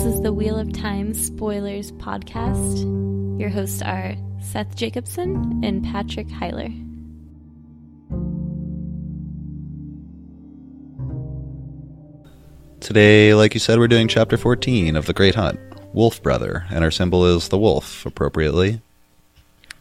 This is the Wheel of Time Spoilers podcast. Your hosts are Seth Jacobson and Patrick Heiler. Today, like you said, we're doing Chapter 14 of The Great Hunt, Wolfbrother, and our symbol is the wolf, appropriately.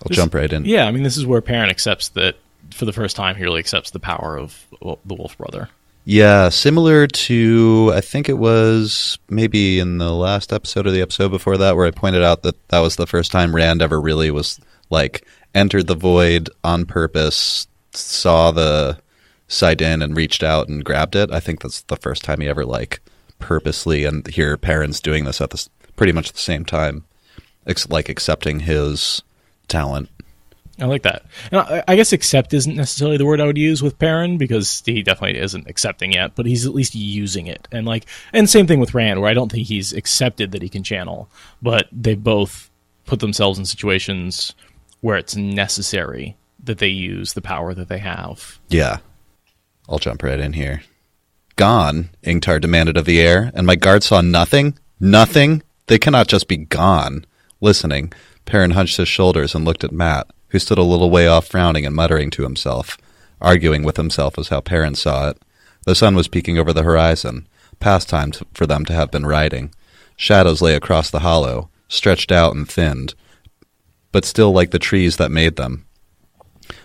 I'll jump right in. Yeah, I mean, this is where Perrin accepts that, for the first time, he really accepts the power of the Wolfbrother. Yeah, similar to, I think it was maybe in the last episode or the episode before that, where I pointed out that that was the first time Rand ever really was, like, entered the void on purpose, saw the Sidin and reached out and grabbed it. I think that's the first time he ever, like, purposely, and here Perrin's doing this at pretty much the same time, accepting his talent. I like that. And I guess accept isn't necessarily the word I would use with Perrin, because he definitely isn't accepting yet, but he's at least using it. And same thing with Rand, where I don't think he's accepted that he can channel, but they both put themselves in situations where it's necessary that they use the power that they have. Yeah. I'll jump right in here. Gone, Ingtar demanded of the air, and my guard saw nothing? Nothing? They cannot just be gone. Listening, Perrin hunched his shoulders and looked at Mat, who stood a little way off frowning and muttering to himself. Arguing with himself was how Perrin saw it. The sun was peeking over the horizon, past time for them to have been riding. Shadows lay across the hollow, stretched out and thinned, but still like the trees that made them.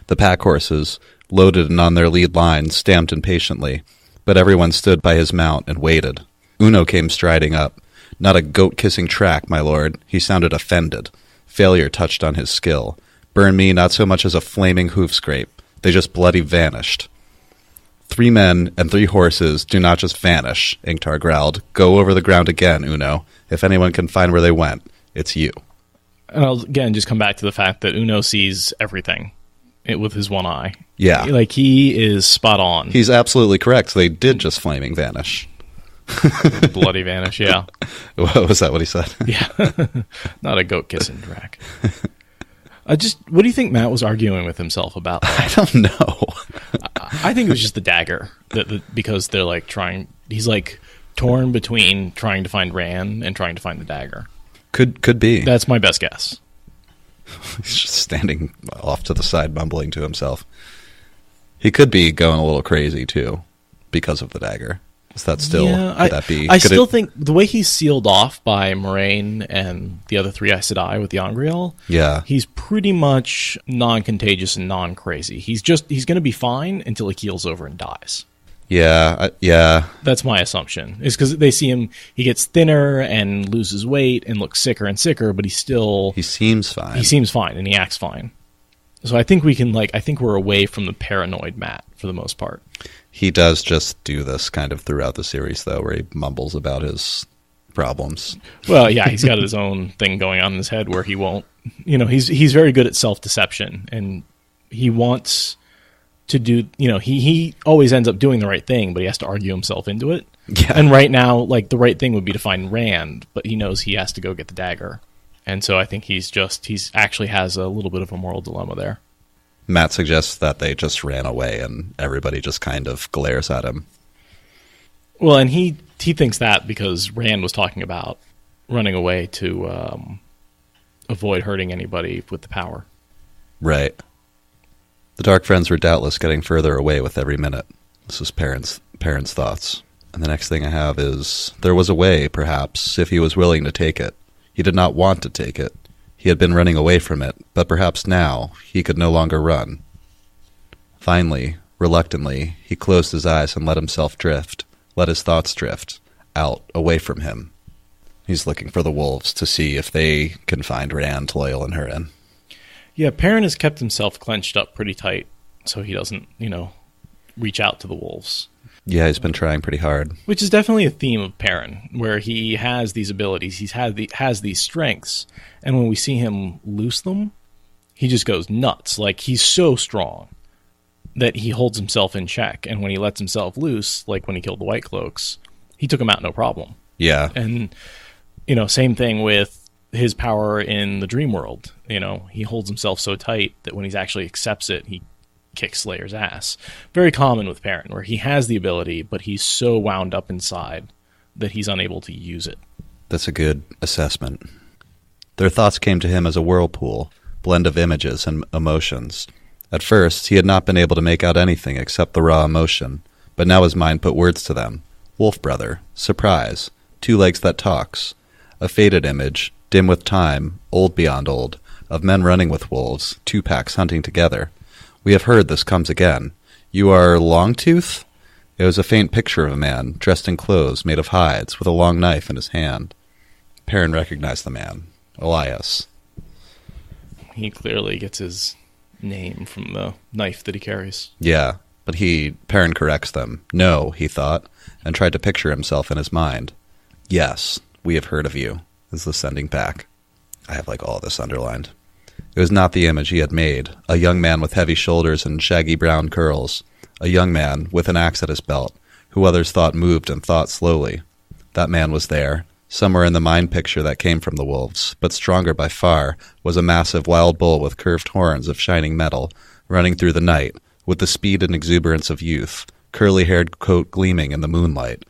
The pack horses, loaded and on their lead lines, stamped impatiently, but everyone stood by his mount and waited. Uno came striding up. Not a goat-kissing track, my lord. He sounded offended. Failure touched on his skill. Burn me not so much as a flaming hoof scrape. They just bloody vanished. 3 men and 3 horses do not just vanish, Ingtar growled. Go over the ground again, Uno. If anyone can find where they went, it's you. And I'll, again, just come back to the fact that Uno sees everything with his one eye. Yeah. Like, he is spot on. He's absolutely correct. They did just flaming vanish. Bloody vanish, yeah. Was that what he said? Yeah. Not a goat-kissing drac. What do you think Mat was arguing with himself about? I don't know. I think it was just the dagger, because they're like he's like torn between trying to find Rand and trying to find the dagger. Could be. That's my best guess. He's just standing off to the side, mumbling to himself. He could be going a little crazy, too, because of the dagger. Is that still, could that be? I still think the way he's sealed off by Moraine and the other 3 Aes Sedai with the Angreal, yeah, he's pretty much non-contagious and non-crazy. He's going to be fine until he keels over and dies. Yeah, yeah. That's my assumption. Is because they see him, he gets thinner and loses weight and looks sicker and sicker, but he seems fine. He seems fine and he acts fine. So I think we're away from the paranoid Mat for the most part. He does just do this kind of throughout the series, though, where he mumbles about his problems. Well, yeah, he's got his own thing going on in his head where he won't, he's very good at self-deception, and he wants to do, he always ends up doing the right thing, but he has to argue himself into it. Yeah. And right now, like, the right thing would be to find Rand, but he knows he has to go get the dagger. And so I think he's actually has a little bit of a moral dilemma there. Mat suggests that they just ran away and everybody just kind of glares at him. Well, and he thinks that because Rand was talking about running away to avoid hurting anybody with the power. Right. The Dark Friends were doubtless getting further away with every minute. This is Perrin's thoughts. And the next thing I have is, there was a way, perhaps, if he was willing to take it. He did not want to take it. He had been running away from it, but perhaps now he could no longer run. Finally, reluctantly, he closed his eyes and let himself drift, let his thoughts drift, out, away from him. He's looking for the wolves to see if they can find Rand, Loial, and Hurin. Yeah, Perrin has kept himself clenched up pretty tight so he doesn't, reach out to the wolves. Yeah, he's been trying pretty hard. Which is definitely a theme of Perrin, where he has these abilities, has these strengths, and when we see him loose them, he just goes nuts. Like, he's so strong that he holds himself in check, and when he lets himself loose, like when he killed the White Cloaks, he took them out no problem. Yeah. And, same thing with his power in the dream world. He holds himself so tight that when he actually accepts it, he kicks Slayer's ass. Very common with Perrin, where he has the ability, but he's so wound up inside that he's unable to use it. That's a good assessment. Their thoughts came to him as a whirlpool, blend of images and emotions. At first, he had not been able to make out anything except the raw emotion, but now his mind put words to them. Wolfbrother, surprise, two legs that talks, a faded image, dim with time, old beyond old, of men running with wolves, two packs hunting together. We have heard this comes again. You are Longtooth? It was a faint picture of a man, dressed in clothes made of hides, with a long knife in his hand. Perrin recognized the man. Elias. He clearly gets his name from the knife that he carries. Yeah, but Perrin corrects them. No, he thought, and tried to picture himself in his mind. Yes, we have heard of you, is the sending back. I have all this underlined. It was not the image he had made, a young man with heavy shoulders and shaggy brown curls, a young man with an axe at his belt, who others thought moved and thought slowly. That man was there. Somewhere in the mind picture that came from the wolves, but stronger by far, was a massive wild bull with curved horns of shining metal, running through the night, with the speed and exuberance of youth, curly-haired coat gleaming in the moonlight,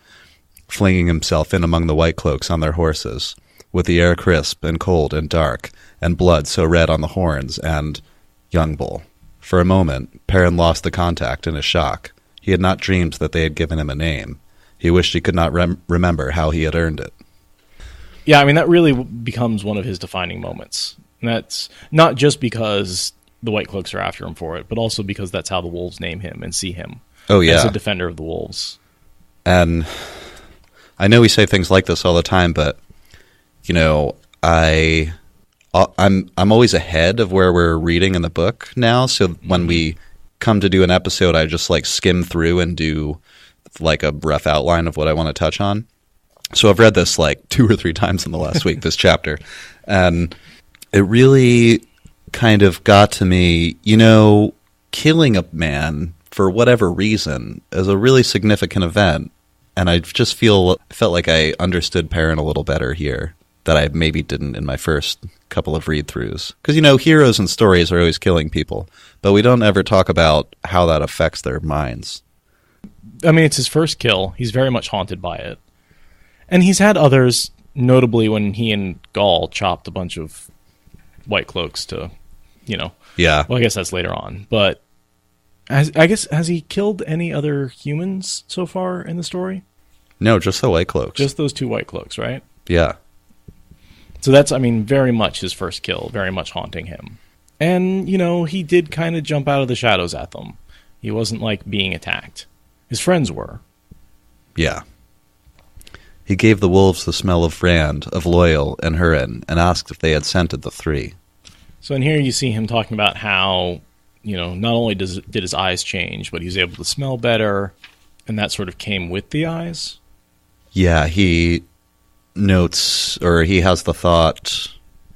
flinging himself in among the white cloaks on their horses, with the air crisp and cold and dark, and blood so red on the horns, and young bull. For a moment, Perrin lost the contact in his shock. He had not dreamed that they had given him a name. He wished he could not remember how he had earned it. Yeah, I mean, that really becomes one of his defining moments. And that's not just because the White Cloaks are after him for it, but also because that's how the wolves name him and see him. Oh, yeah. As a defender of the wolves. And I know we say things like this all the time, but, I'm always ahead of where we're reading in the book now. So when we come to do an episode, I just skim through and do a rough outline of what I want to touch on. So I've read this 2 or 3 times in the last week, this chapter, and it really kind of got to me, killing a man for whatever reason is a really significant event, and I just felt like I understood Perrin a little better here that I maybe didn't in my first couple of read-throughs. Because, heroes and stories are always killing people, but we don't ever talk about how that affects their minds. I mean, it's his first kill. He's very much haunted by it. And he's had others, notably when he and Gaul chopped a bunch of White Cloaks to, Yeah. Well, I guess that's later on. But has he killed any other humans so far in the story? No, just the White Cloaks. Just those 2 White Cloaks, right? Yeah. So that's, very much his first kill, very much haunting him. And, he did kind of jump out of the shadows at them. He wasn't, being attacked. His friends were. Yeah. He gave the wolves the smell of Rand, of Loyal, and Hurin, and asked if they had scented the 3. So in here you see him talking about how, not only did his eyes change, but he was able to smell better, and that sort of came with the eyes. Yeah, he notes, or he has the thought,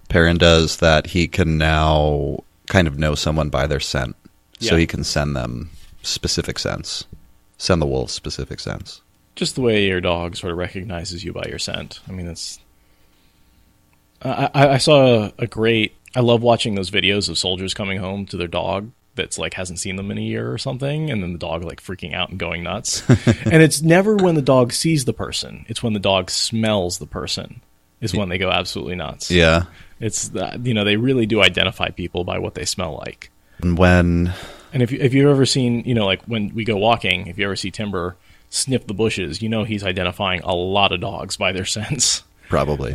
Perrin does, that he can now kind of know someone by their scent. So he can send them specific scents. Send the wolves specific scents. Just the way your dog sort of recognizes you by your scent. I mean, it's... I saw a great... I love watching those videos of soldiers coming home to their dog that's hasn't seen them in a year or something, and then the dog freaking out and going nuts. And it's never when the dog sees the person. It's when the dog smells the person is when they go absolutely nuts. Yeah. It's that, they really do identify people by what they smell like. And if you've ever seen, when we go walking, if you ever see Timber sniff the bushes, he's identifying a lot of dogs by their scents. Probably.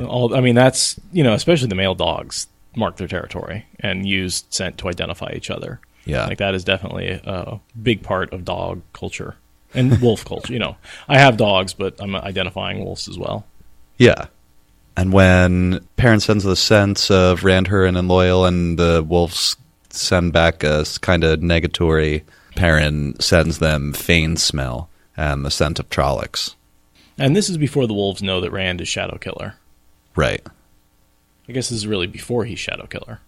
That's, especially the male dogs mark their territory and use scent to identify each other. Yeah. That is definitely a big part of dog culture and wolf culture. I have dogs, but I'm identifying wolves as well. Yeah. And when Perrin sends the scents of Rand, Hurin, and Loyal, and the wolves send back a kind of negatory, Perrin sends them Fane's smell and the scent of Trollocs. And this is before the wolves know that Rand is Shadow Killer. Right. I guess this is really before he's Shadow Killer.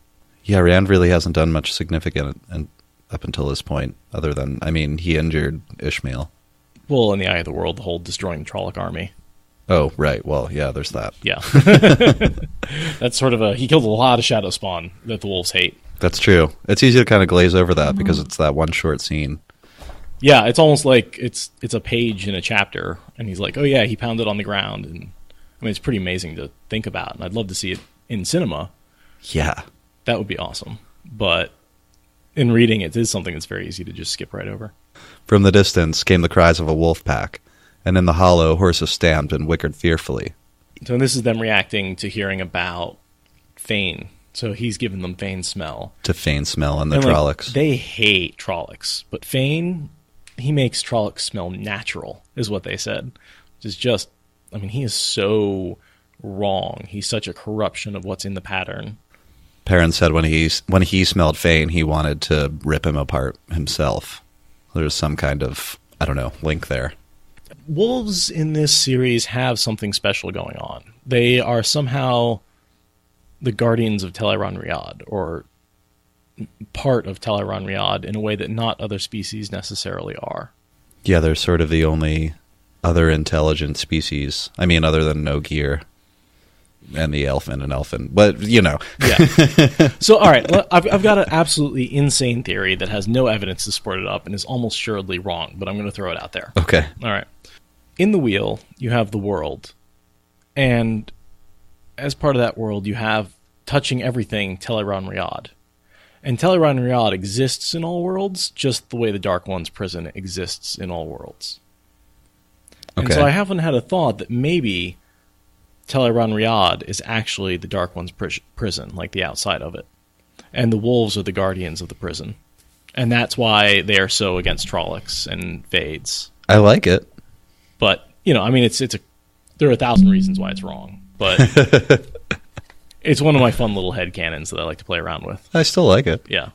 Yeah, Rand really hasn't done much significant up until this point, other than, he injured Ishmael. Well, in the eye of the world, the whole destroying the Trolloc army. Oh, right. Well, yeah, there's that. Yeah. That's sort of he killed a lot of Shadow Spawn that the wolves hate. That's true. It's easy to kind of glaze over that because it's that one short scene. Yeah, it's almost like it's a page in a chapter, and he's like, oh yeah, he pounded on the ground, and I mean, it's pretty amazing to think about, and I'd love to see it in cinema. Yeah. That would be awesome. But in reading, it is something that's very easy to just skip right over. From the distance came the cries of a wolf pack, and in the hollow horses stamped and whickered fearfully. So this is them reacting to hearing about Fane. So he's giving them Fane's smell. To Fane's smell and the Trollocs. They hate Trollocs, but Fane, he makes Trollocs smell natural, is what they said. Which is just, I mean, he is so wrong. He's such a corruption of what's in the pattern. Perrin said when he smelled Fane, he wanted to rip him apart himself. There's some kind of, I don't know, link there. Wolves in this series have something special going on. They are somehow the guardians of Teleron-Riyadh, or part of Teleron-Riyadh, in a way that not other species necessarily are. Yeah, they're sort of the only other intelligent species. I mean, other than Nogear and the Elfin and Elfin. But, you know. Yeah. So, all right, I've got an absolutely insane theory that has no evidence to support it up and is almost surely wrong, but I'm going to throw it out there. Okay. All right. In the wheel, you have the world, and as part of that world, you have touching everything Teleron-Riyadh. And Teleron-Riyadh exists in all worlds, just the way the Dark One's prison exists in all worlds. Okay. And so I haven't had a thought that maybe Teleron-Riyadh is actually the Dark One's prison, like the outside of it. And the wolves are the guardians of the prison. And that's why they are so against Trollocs and Fades. I like it. But, you know, I mean, there are 1,000 reasons why it's wrong. But it's one of my fun little headcanons that I like to play around with. I still like it. Yeah.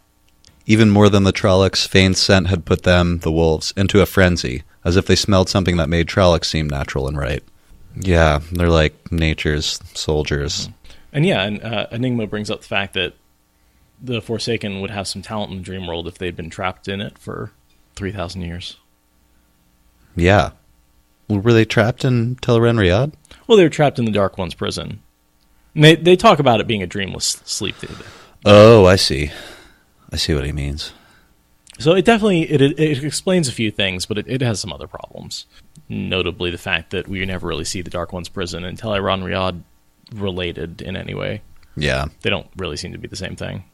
Even more than the Trollocs, Fane's scent had put them, the wolves, into a frenzy, as if they smelled something that made Trollocs seem natural and right. Yeah, they're like nature's soldiers. And yeah, and Enigma brings up the fact that the Forsaken would have some talent in the dream world if they'd been trapped in it for 3,000 years. Yeah. Were they trapped in Teleron-Riyadh? Well, they were trapped in the Dark One's prison. And they talk about it being a dreamless sleep. Oh, I see. I see what he means. So it definitely it explains a few things, but it has some other problems. Notably the fact that we never really see the Dark One's prison and Teleron-Riyadh related in any way. Yeah. They don't really seem to be the same thing.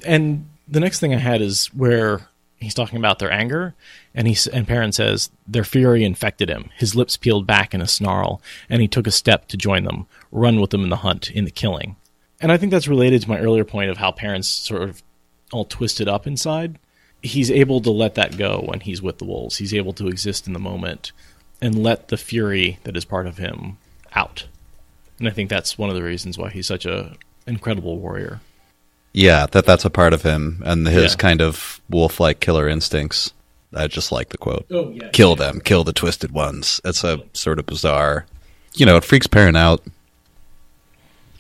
And the next thing I had is where he's talking about their anger, and Perrin says their fury infected him. His lips peeled back in a snarl, and he took a step to join them, run with them in the hunt, in the killing. And I think that's related to my earlier point of how Perrin's sort of all twisted up inside. He's able to let that go when he's with the wolves. He's able to exist in the moment and let the fury that is part of him out. And I think that's one of the reasons why he's such an incredible warrior. Yeah, that's a part of him, and his kind of wolf-like killer instincts. I just like the quote. Oh, yeah. Kill them, kill the twisted ones. It's a sort of bizarre... You know, it freaks Perrin out.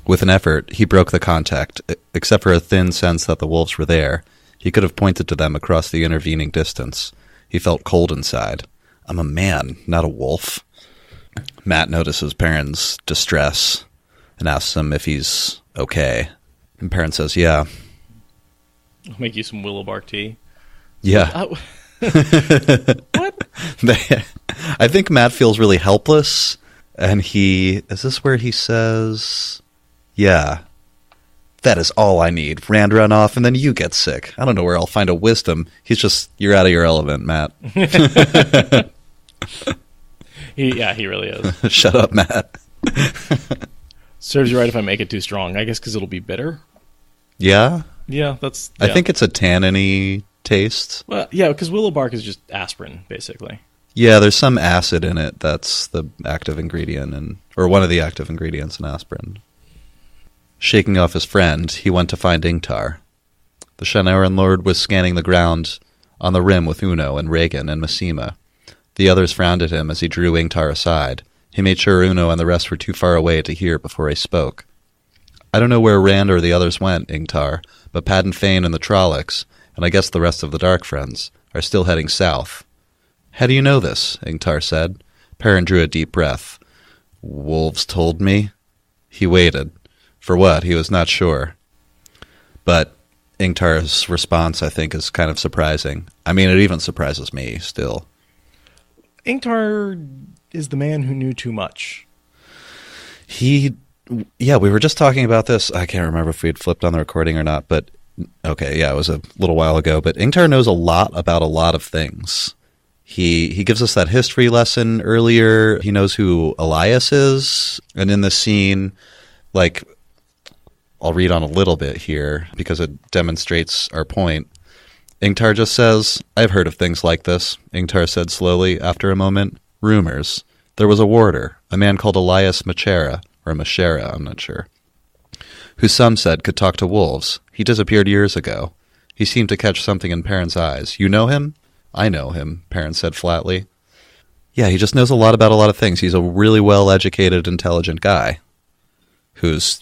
With an effort, he broke the contact, except for a thin sense that the wolves were there. He could have pointed to them across the intervening distance. He felt cold inside. I'm a man, not a wolf. Matt notices Perrin's distress and asks him if he's okay. And Perrin says, yeah. I'll make you some willow bark tea. Yeah. What? I think Matt feels really helpless. And is this where he says, yeah, that is all I need. Rand run off and then you get sick. I don't know where I'll find a wisdom. He's just, you're out of your element, Matt. He really is. Shut up, Matt. Serves you right if I make it too strong. I guess because it'll be bitter. Yeah? Yeah, Yeah. I think it's a tannin-y taste. Well, yeah, because willow bark is just aspirin, basically. Yeah, there's some acid in it. That's the active ingredient, or one of the active ingredients in aspirin. Shaking off his friend, he went to find Ingtar. The Shannara Lord was scanning the ground on the rim with Uno and Reagan and Massima. The others frowned at him as he drew Ingtar aside. He made sure Uno and the rest were too far away to hear before he spoke. I don't know where Rand or the others went, Ingtar, but Padden Fane and the Trollocs, and I guess the rest of the Dark Friends, are still heading south. How do you know this? Ingtar said. Perrin drew a deep breath. Wolves told me. He waited. For what? He was not sure. But Ingtar's response, I think, is kind of surprising. I mean, it even surprises me still. Ingtar is the man who knew too much. Yeah, we were just talking about this. I can't remember if we had flipped on the recording or not, but okay, yeah, it was a little while ago. But Ingtar knows a lot about a lot of things. He gives us that history lesson earlier. He knows who Elias is. And in the scene, like, I'll read on a little bit here because it demonstrates our point. Ingtar just says, "I've heard of things like this," Ingtar said slowly after a moment. "Rumors. There was a warder, a man called Elias Machera, or Machera, I'm not sure, who some said could talk to wolves. He disappeared years ago. He seemed to catch something in Perrin's eyes. You know him?" "I know him," Perrin said flatly. Yeah, he just knows a lot about a lot of things. He's a really well-educated, intelligent guy who's,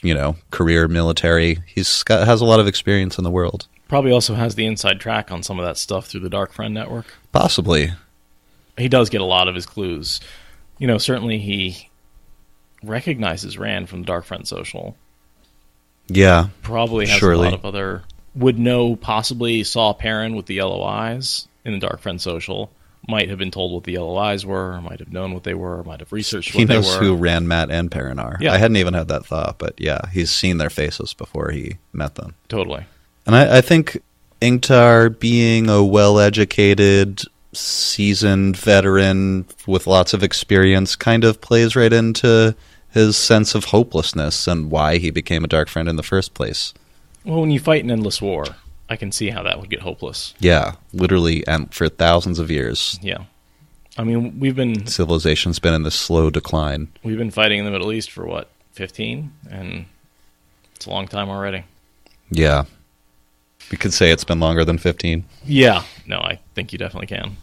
career military. Has a lot of experience in the world. Probably also has the inside track on some of that stuff through the Dark Friend Network. Possibly. He does get a lot of his clues. Certainly he recognizes Rand from the Dark Friend Social. Yeah. Probably has surely. A lot of other... Would know, possibly saw Perrin with the yellow eyes in the Dark Friend Social. Might have been told what the yellow eyes were, might have known what they were, might have researched what they were. He knows who Rand, Matt, and Perrin are. Yeah. I hadn't even had that thought, but yeah, he's seen their faces before he met them. Totally. And I think Ingtar, being a well-educated, seasoned veteran with lots of experience, kind of plays right into his sense of hopelessness and why he became a Dark Friend in the first place. Well, when you fight an endless war, I can see how that would get hopeless. Yeah, literally, and for thousands of years. Yeah. I mean, civilization's been in this slow decline. We've been fighting in the Middle East for, 15? And it's a long time already. Yeah. We could say it's been longer than 15. Yeah. No, I think you definitely can.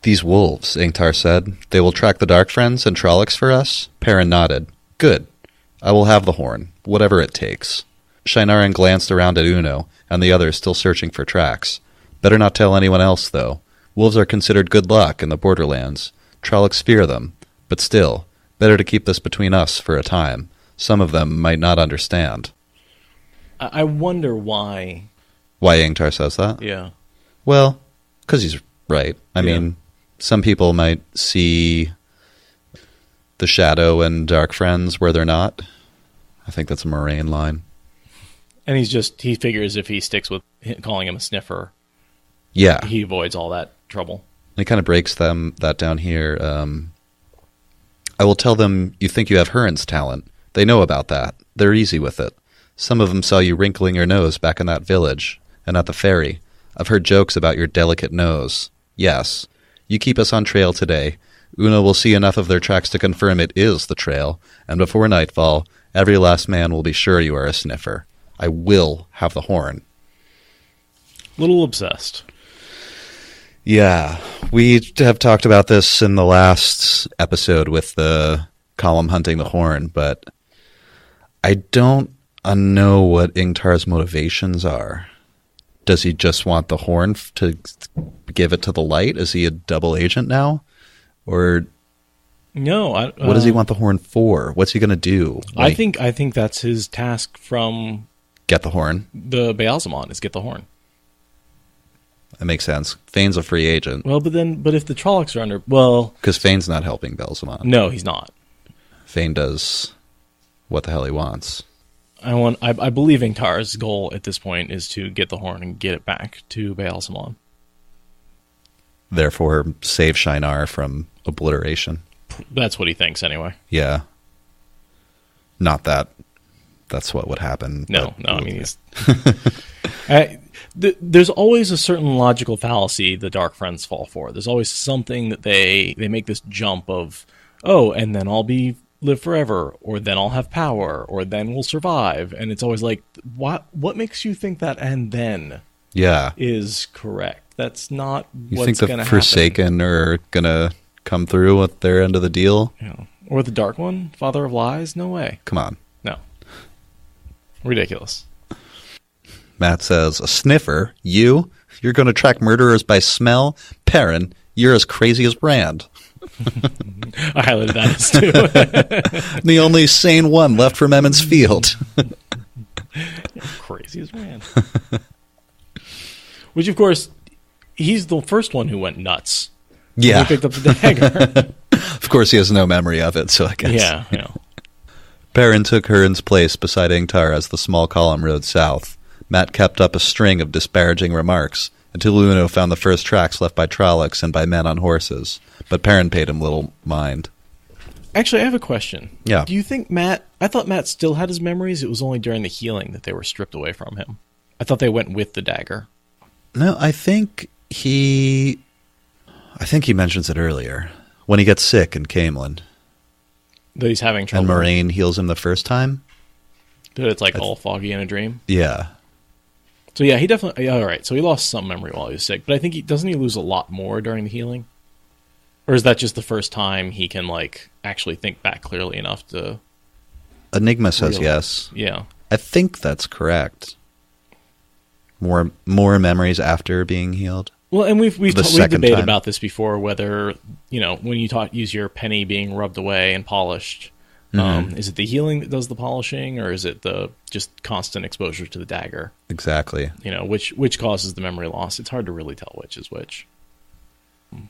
"These wolves," Ingtar said. "They will track the Dark Friends and Trollocs for us?" Perrin nodded. "Good. I will have the horn, whatever it takes." Shinaran glanced around at Uno and the others still searching for tracks. "Better not tell anyone else, though. Wolves are considered good luck in the borderlands. Trollocs fear them. But still, better to keep this between us for a time. Some of them might not understand." I wonder why. Why Ingtar says that? Yeah. Well, because he's right. I mean, some people might see the Shadow and Dark Friends where they're not. I think that's a Moraine line. And he figures if he sticks with calling him a sniffer, yeah, he avoids all that trouble. And he kind of breaks that down here. "I will tell them you think you have Huron's talent. They know about that. They're easy with it. Some of them saw you wrinkling your nose back in that village and at the ferry. I've heard jokes about your delicate nose. Yes. You keep us on trail today. Una will see enough of their tracks to confirm it is the trail, and before nightfall, every last man will be sure you are a sniffer. I will have the horn." Little obsessed. Yeah, we have talked about this in the last episode with the column Hunting the Horn, but I don't know what Ingtar's motivations are. Does he just want the horn to give it to the light? Is he a double agent now? Or no? What does he want the horn for? What's he going to do? I think that's his task from get the horn. The Baalzamon is get the horn. That makes sense. Fane's a free agent. Well, but if the Trollocs are under, because Fane's not helping Baalzamon. No, he's not. Fane does what the hell he wants. I believe Ingtar's goal at this point is to get the horn and get it back to Baalzamon. Therefore, save Shinar from obliteration. That's what he thinks, anyway. Yeah. Not that that's what would happen. No. I mean, there's always a certain logical fallacy the Dark Friends fall for. There's always something that they make this jump of, and then I'll live forever, or then I'll have power, or then we'll survive. And it's always like, what makes you think that and then is correct? That's not you what's going to happen. You think the Forsaken are going to come through with their end of the deal? Yeah. Or the Dark One, Father of Lies? No way. Come on. No. Ridiculous. Matt says, "A sniffer? You? You're going to track murderers by smell? Perrin, you're as crazy as Rand." I highlighted that as too. The only sane one left from Emmons Field. Crazy as Rand. Which, of course, he's the first one who went nuts. Yeah. He picked up the dagger. Of course, he has no memory of it, so I guess. Yeah, Perrin took Huron's place beside Ingtar as the small column rode south. Matt kept up a string of disparaging remarks until Uno found the first tracks left by Trollocs and by men on horses, but Perrin paid him little mind. Actually, I have a question. Yeah. Do you think I thought Matt still had his memories. It was only during the healing that they were stripped away from him. I thought they went with the dagger. No, I think he mentions it earlier. When he gets sick in Camelin. That he's having trouble. And Moraine heals him the first time? That it's like all foggy in a dream? Yeah. So yeah, he definitely... All right, so he lost some memory while he was sick. But I think doesn't he lose a lot more during the healing? Or is that just the first time he can, like, actually think back clearly enough to... Enigma says yes. Yeah. I think that's correct. More memories after being healed. Well, and we've debated time. about this before, whether, when you use your penny being rubbed away and polished, is it the healing that does the polishing, or is it the just constant exposure to the dagger? Exactly. Which causes the memory loss? It's hard to really tell which is which.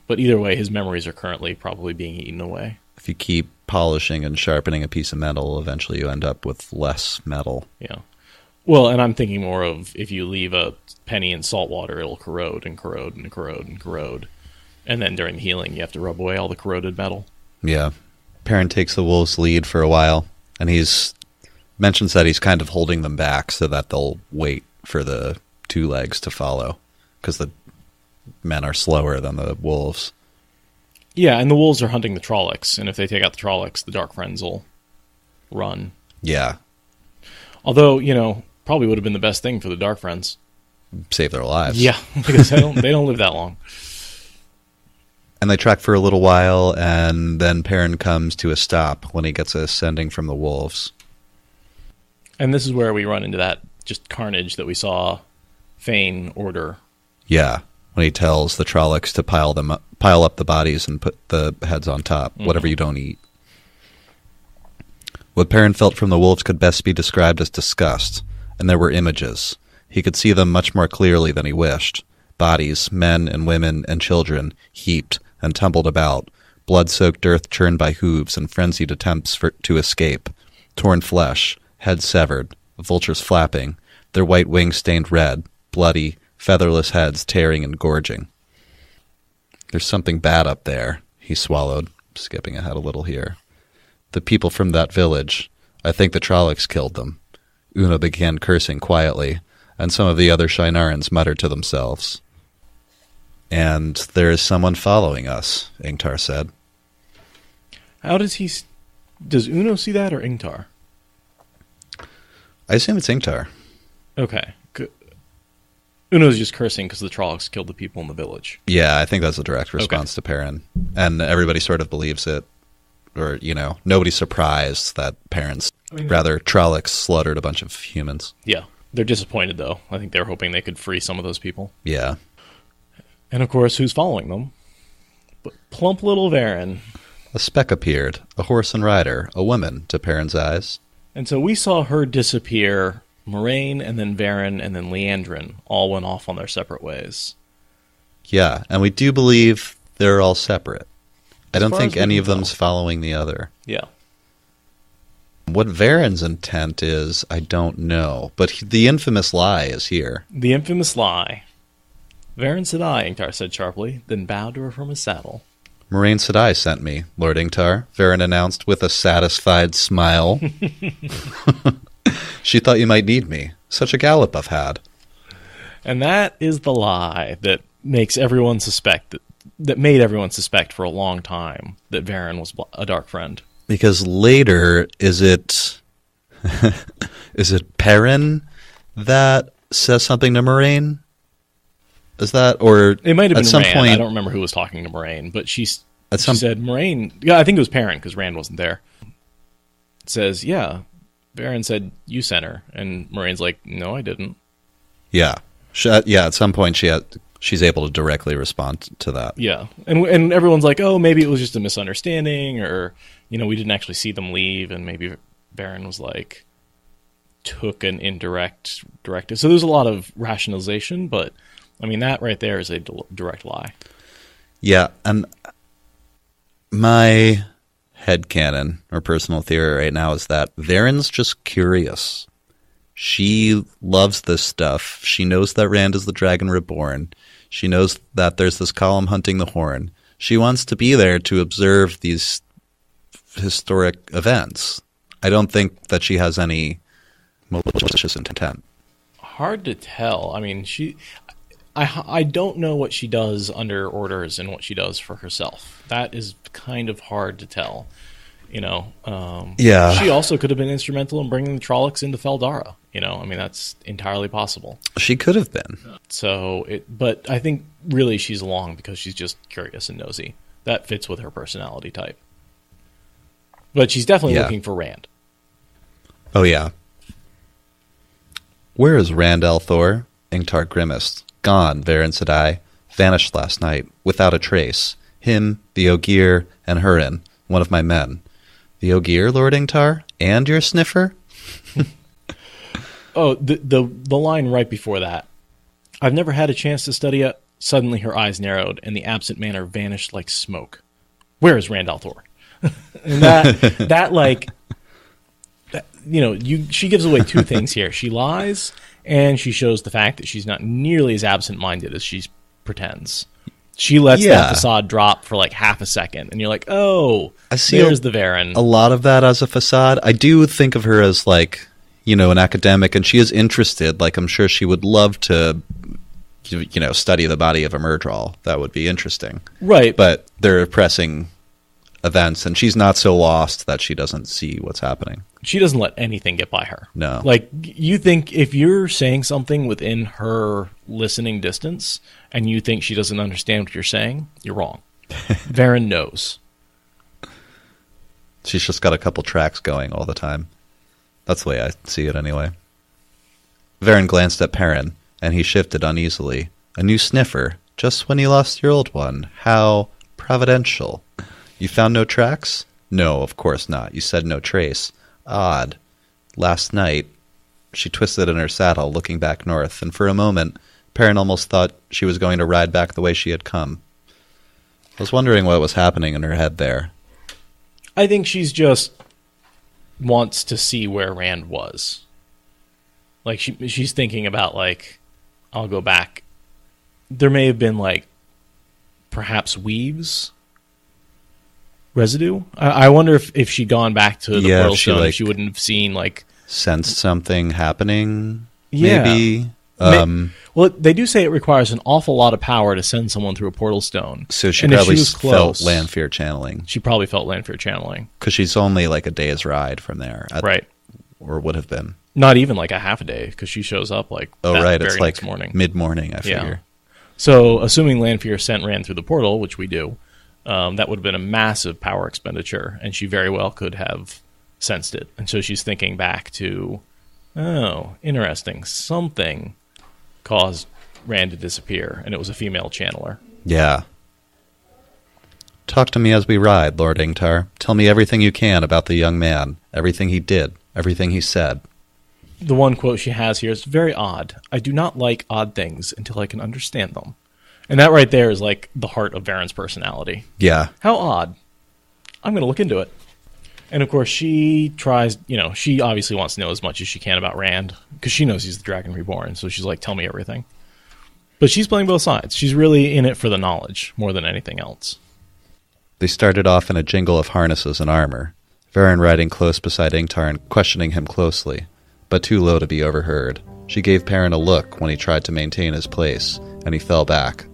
But either way, his memories are currently probably being eaten away. If you keep polishing and sharpening a piece of metal, eventually you end up with less metal. Yeah. Well, and I'm thinking more of if you leave a penny in salt water, it'll corrode and corrode and corrode and corrode. And then during the healing, you have to rub away all the corroded metal. Yeah. Perrin takes the wolves' lead for a while, and mentions that he's kind of holding them back so that they'll wait for the two legs to follow, because the men are slower than the wolves. Yeah, and the wolves are hunting the Trollocs, and if they take out the Trollocs, the Dark Friends will run. Yeah. Although, probably would have been the best thing for the Dark Friends. Save their lives. Yeah, because they don't live that long. And they track for a little while, and then Perrin comes to a stop when he gets a sending from the wolves. And this is where we run into that just carnage that we saw Fane order. Yeah, when he tells the Trollocs to pile up the bodies and put the heads on top, whatever you don't eat. What Perrin felt from the wolves could best be described as disgust, and there were images. He could see them much more clearly than he wished. Bodies, men and women and children, heaped and tumbled about, blood-soaked earth churned by hooves and frenzied attempts to escape, torn flesh, heads severed, vultures flapping, their white wings stained red, bloody, featherless heads tearing and gorging. There's something bad up there, he swallowed, skipping ahead a little here. The people from that village, I think the Trollocs killed them. Una began cursing quietly, and some of the other Shinarans muttered to themselves. And there is someone following us, Ingtar said. How does Uno see that, or Ingtar? I assume it's Ingtar. Okay. Uno's just cursing because the Trollocs killed the people in the village. Yeah, I think that's a direct response to Perrin. And everybody sort of believes it. Or, nobody's surprised that Trollocs slaughtered a bunch of humans. Yeah. They're disappointed, though. I think they're hoping they could free some of those people. Yeah. And, of course, who's following them? But plump little Varen. A speck appeared, a horse and rider, a woman, to Perrin's eyes. And so we saw her disappear. Moraine, and then Varen, and then Leandrin all went off on their separate ways. Yeah, and we do believe they're all separate. I don't think any of them's following the other. Yeah. What Varen's intent is, I don't know. But the infamous lie is here. The infamous lie. Varen said I, Ingtar said sharply, then bowed to her from his saddle. Moraine Sedai sent me, Lord Ingtar, Varen announced with a satisfied smile. She thought you might need me. Such a gallop I've had. And that is the lie that makes everyone suspect, that made everyone suspect for a long time that Varen was a Dark Friend. Because later, is it Perrin that says something to Moraine? Is that, or it might have been some Rand. point? I don't remember who was talking to Moraine, but she said Moraine. Yeah, I think it was Perrin because Rand wasn't there. It says, yeah, Varen said you sent her, and Moraine's like, no, I didn't. Yeah, at some point she's able to directly respond to that. Yeah, and everyone's like, oh, maybe it was just a misunderstanding, or we didn't actually see them leave, and maybe Varen was like took an indirect directive. So there's a lot of rationalization, but I mean that right there is a direct lie. Yeah, and my headcanon or personal theory right now is that Varen's just curious. She loves this stuff. She knows that Rand is the Dragon Reborn. She knows that there's this column hunting the Horn. She wants to be there to observe these historic events. I don't think that she has any malicious intent. Hard to tell. I mean, I don't know what she does under orders and what she does for herself. That is kind of hard to tell. Yeah. She also could have been instrumental in bringing the Trollocs into Feldara. I mean, that's entirely possible. She could have been. But I think really she's along because she's just curious and nosy. That fits with her personality type. But she's definitely looking for Rand. Oh, yeah. Where is Rand al'Thor? Ingtar grimaced. Gone, Varen said I. Vanished last night, without a trace. Him, the Ogier, and Hurin, one of my men. The Ogier, Lord Ingtar? And your sniffer? Oh, the line right before that. I've never had a chance to study it. Suddenly her eyes narrowed, and the absent manner vanished like smoke. Where is Rand al'Thor? And she gives away two things here. She lies, and she shows the fact that she's not nearly as absent-minded as she pretends. She lets that facade drop for like half a second, and you're like, oh, there's the Varen. A lot of that as a facade. I do think of her as like, an academic, and she is interested. Like, I'm sure she would love to, study the body of a Myrddraal. That would be interesting. Right. But there are pressing events, and she's not so lost that she doesn't see what's happening. She doesn't let anything get by her. No. Like, you think if you're saying something within her listening distance and you think she doesn't understand what you're saying, you're wrong. Varen knows. She's just got a couple tracks going all the time. That's the way I see it anyway. Varen glanced at Perrin, and he shifted uneasily. A new sniffer, just when you lost your old one. How providential. You found no tracks? No, of course not. You said no trace. Odd. Last night, she twisted in her saddle, looking back north, and for a moment, Perrin almost thought she was going to ride back the way she had come. I was wondering what was happening in her head there. I think she's just wants to see where Rand was. Like, she's thinking about, like, I'll go back. There may have been, like, perhaps Weaves residue. I wonder if she'd gone back to the Portal Stone, she wouldn't have seen, like... Sensed something happening, maybe? Well, they do say it requires an awful lot of power to send someone through a Portal Stone. So she probably felt Lanfear channeling. She probably felt Lanfear channeling. Because she's only like a day's ride from there. Right. Or would have been. Not even like a half a day, because she shows up like it's like next morning. Mid-morning, I figure. Yeah. So, assuming Lanfear sent Rand through the portal, which we do, that would have been a massive power expenditure, and she very well could have sensed it. And so she's thinking back to, oh, interesting, something caused Rand to disappear, and it was a female channeler. Yeah. Talk to me as we ride, Lord Ingtar. Tell me everything you can about the young man, everything he did, everything he said. The one quote she has here is very odd. I do not like odd things until I can understand them. And that right there is like the heart of Varen's personality. Yeah. How odd. I'm going to look into it. And of course she tries, she obviously wants to know as much as she can about Rand, because she knows he's the Dragon Reborn, so she's like, tell me everything. But she's playing both sides. She's really in it for the knowledge, more than anything else. They started off in a jingle of harnesses and armor, Varen riding close beside Ingtar and questioning him closely, but too low to be overheard. She gave Perrin a look when he tried to maintain his place, and he fell back.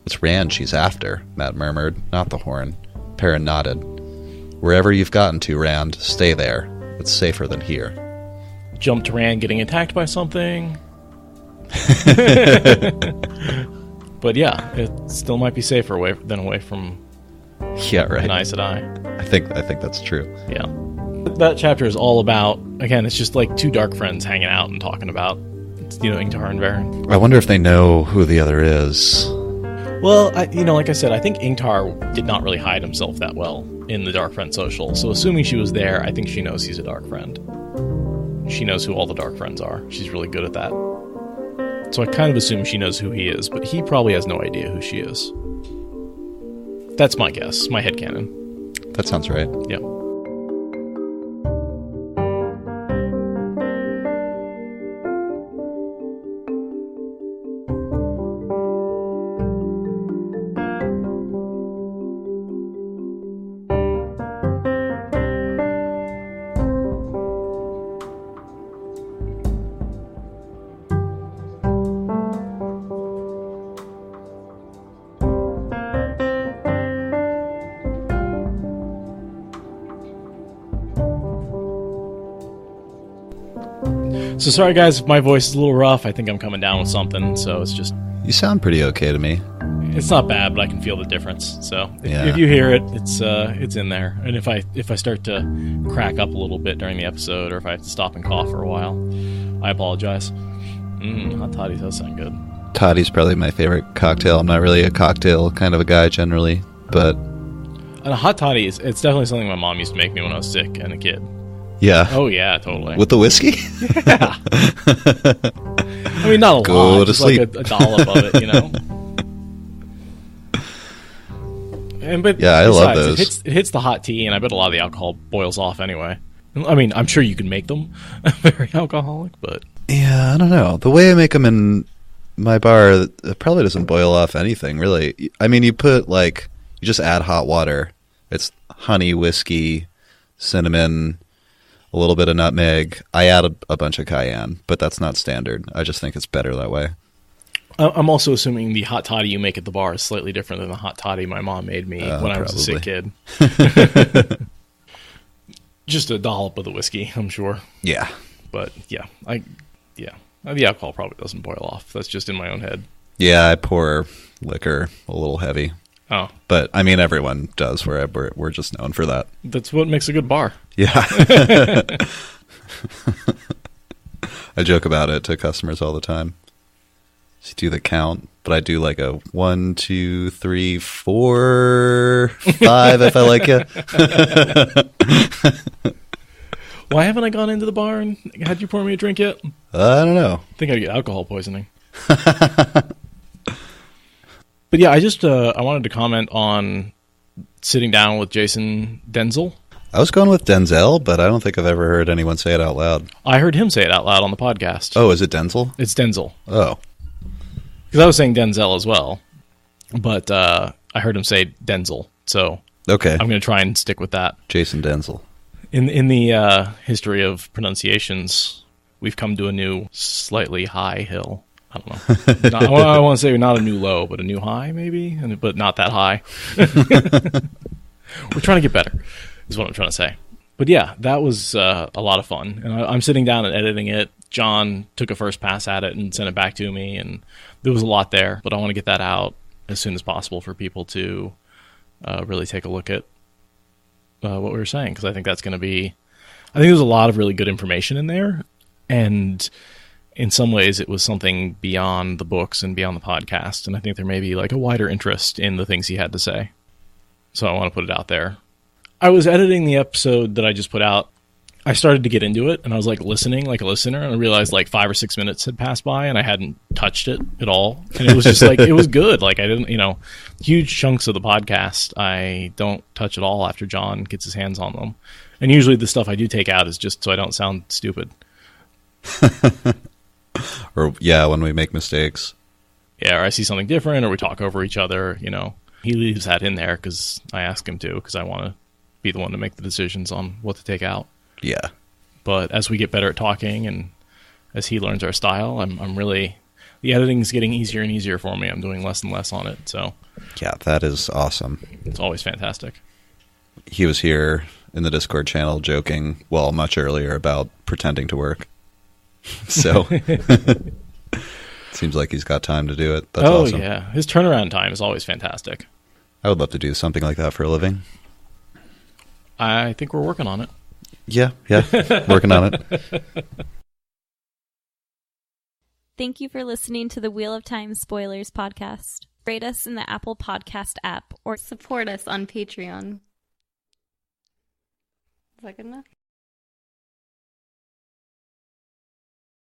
It's Rand she's after, Matt murmured, not the horn. Perrin nodded. Wherever you've gotten to, Rand, stay there. It's safer than here. Jump to Rand getting attacked by something. But yeah, it still might be safer away from right. an Aes Sedai. I think that's true. Yeah. That chapter is all about, again, it's just like two dark friends hanging out and talking about, Ingtar and Varen. I wonder if they know who the other is. Well, like I said, I think Ingtar did not really hide himself that well in the Dark Friend social. So assuming she was there, I think she knows he's a Dark Friend. She knows who all the Dark Friends are. She's really good at that. So I kind of assume she knows who he is, but he probably has no idea who she is. That's my guess, my headcanon. That sounds right. Yep. So sorry, guys, if my voice is a little rough. I think I'm coming down with something, so it's just... You sound pretty okay to me. It's not bad, but I can feel the difference. So Yeah. if you hear it, it's in there. And if I start to crack up a little bit during the episode, or if I have to stop and cough for a while, I apologize. Hot toddy does sound good. Toddy's probably my favorite cocktail. I'm not really a cocktail kind of a guy generally, but... And a hot toddy it's definitely something my mom used to make me when I was sick and a kid. Yeah. Oh yeah, totally. With the whiskey? Yeah. I mean, not a Go lot, to just sleep. like a dollop of it, you know. But Yeah, I love those. It hits the hot tea, and I bet a lot of the alcohol boils off anyway. I mean, I'm sure you can make them very alcoholic, but Yeah, I don't know. The way I make them in my bar, it probably doesn't boil off anything, really. I mean, you just add hot water. It's honey, whiskey, cinnamon, a little bit of nutmeg. I add a bunch of cayenne, but that's not standard. I just think it's better that way. I'm also assuming the hot toddy you make at the bar is slightly different than the hot toddy my mom made me when I was a sick kid. Just a dollop of the whiskey, I'm sure. Yeah. But yeah, the alcohol probably doesn't boil off. That's just in my own head. Yeah, I pour liquor a little heavy. Oh, But, I mean, everyone does. We're just known for that. that's what makes a good bar. Yeah. I joke about it to customers all the time. Just do the count, but I do like a 1, 2, 3, 4, 5 if I like you. Why haven't I gone into the bar and had you pour me a drink yet? I don't know. I think I'd get alcohol poisoning. But yeah, I wanted to comment on sitting down with Jason Denzel. I was going with Denzel, but I don't think I've ever heard anyone say it out loud. I heard him say it out loud on the podcast. Oh, is it Denzel? It's Denzel. Oh. Because I was saying Denzel as well. But I heard him say Denzel. So Okay. I'm going to try and stick with that. Jason Denzel. In the history of pronunciations, we've come to a new, slightly high hill. I don't know. I want to say not a new low, but a new high, maybe, but not that high. We're trying to get better, is what I'm trying to say. But yeah, that was a lot of fun. And I'm sitting down and editing it. John took a first pass at it and sent it back to me, and there was a lot there. But I want to get that out as soon as possible for people to really take a look at what we were saying, because I think that's going to be... I think there's a lot of really good information in there, and in some ways it was something beyond the books and beyond the podcast, and I think there may be like a wider interest in the things he had to say. So I want to put it out there. I was editing the episode that I just put out. I started to get into it, and I was like listening like a listener, and I realized like 5 or 6 minutes had passed by, and I hadn't touched it at all. And it was just like, it was good. Like I didn't, huge chunks of the podcast I don't touch at all after John gets his hands on them. And usually the stuff I do take out is just so I don't sound stupid. Or, yeah, when we make mistakes. Yeah, or I see something different, or we talk over each other, He leaves that in there because I ask him to, because I want to be the one to make the decisions on what to take out. Yeah. But as we get better at talking, and as he learns our style, I'm really... The editing's getting easier and easier for me. I'm doing less and less on it, so... Yeah, that is awesome. It's always fantastic. He was here in the Discord channel joking, well, much earlier, about pretending to work. So... Seems like he's got time to do it. That's awesome. Oh, yeah. His turnaround time is always fantastic. I would love to do something like that for a living. I think we're working on it. Yeah, working on it. Thank you for listening to the Wheel of Time Spoilers podcast. Rate us in the Apple Podcast app or support us on Patreon. Is that good enough?